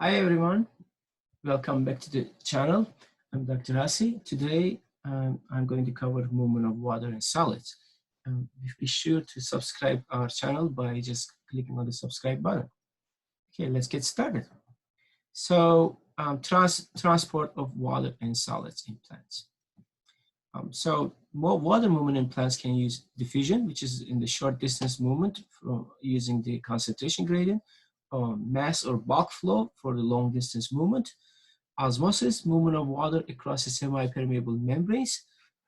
Hi everyone, welcome back to the channel. I'm Dr. Asi. Today I'm going to cover movement of water and solids. Be sure to subscribe our channel by just clicking on the subscribe button. Okay, let's get started. So transport of water and solids in plants. So water movement in plants can use diffusion, which is in the short distance movement from using the concentration gradient, mass or bulk flow for the long distance movement, osmosis, movement of water across the semi-permeable membranes,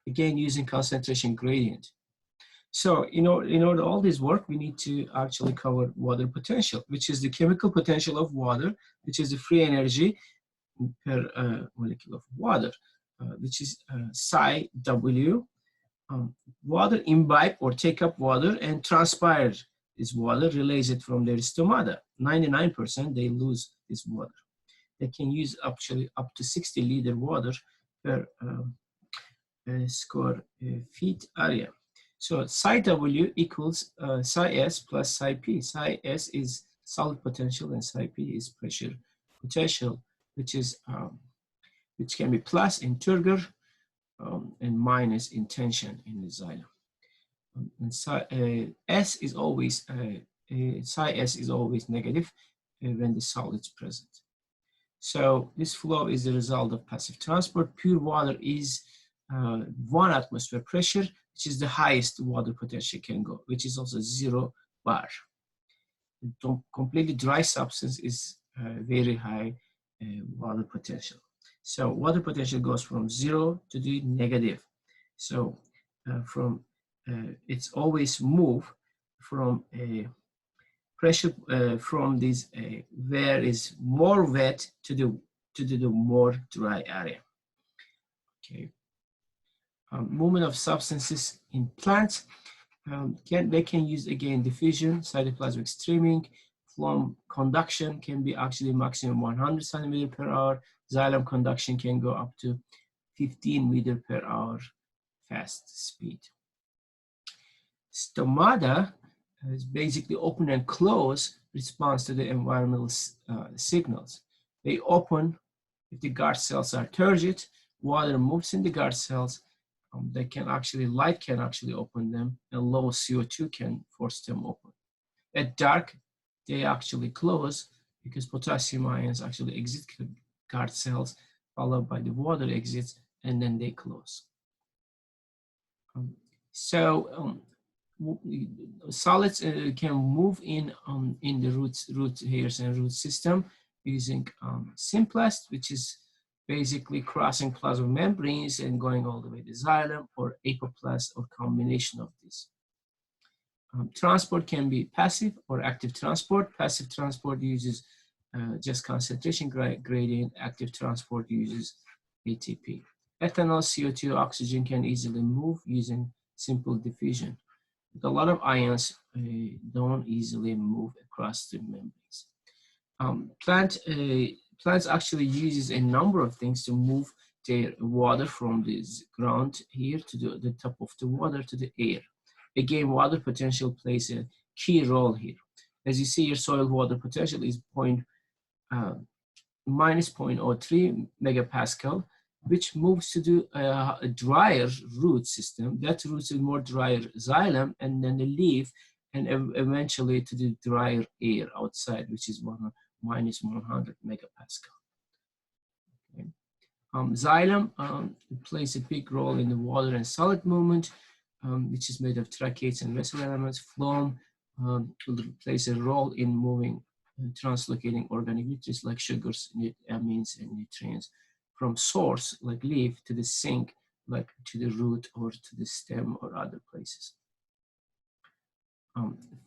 again using concentration gradient. So in order all this work, we need to actually cover water potential, which is the chemical potential of water, which is the free energy per molecule of water, which is psi W. Water imbibe or take up water and transpire this water, release it from their stomata. 99% they lose this water. They can use actually up to 60 liter water per square feet area. So psi W equals psi S plus psi P. Psi S is solid potential and psi P is pressure potential, which which can be plus in turgor and minus in tension in the xylem. And S is always psi S is always negative when the solid is present. So this flow is the result of passive transport. Pure water is 1 atmosphere pressure, which is the highest water potential can go, which is also 0 bar. Completely dry substance is very high water potential. So water potential goes from 0 to the negative. So it's always move from a pressure from this where is more wet to the more dry area. Okay. Movement of substances in plants they can use again diffusion, cytoplasmic streaming, phloem conduction can be actually maximum 100 centimeter per hour. Xylem conduction can go up to 15 meter per hour fast speed. Stomata is basically open and close response to the environmental signals. They open if the guard cells are turgid, water moves in the guard cells. They can actually, light can actually open them, and low CO2 can force them open. At dark, they actually close because potassium ions actually exit guard cells, followed by the water exits, and then they close. Solids can move in the root hairs and root system using symplast, which is basically crossing plasma membranes and going all the way to xylem, or apoplast, or combination of these. Transport can be passive or active transport. Passive transport uses just concentration gradient. Active transport uses ATP. Ethanol, CO2, oxygen can easily move using simple diffusion. But a lot of ions don't easily move across the membranes. Plants actually uses a number of things to move their water from this ground here to the top of the water to the air. Again, water potential plays a key role here. As you see, your soil water potential is minus 0.03 megapascal, which moves to the a drier root system. That root is more drier xylem, and then the leaf, and eventually to the drier air outside, which is minus 100 megapascal. Okay. Xylem plays a big role in the water and solid movement, which is made of tracheids and vessel elements. Phloem plays a role in moving translocating organic nutrients like sugars, amines, and nutrients from source like leaf to the sink, like to the root or to the stem or other places.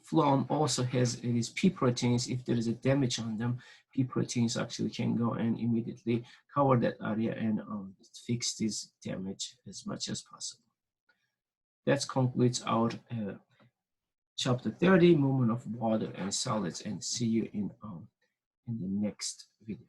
Phloem also has these P proteins. If there is a damage on them, P proteins actually can go and immediately cover that area and fix this damage as much as possible. That concludes our chapter 30, movement of water and solids, and see you in the next video.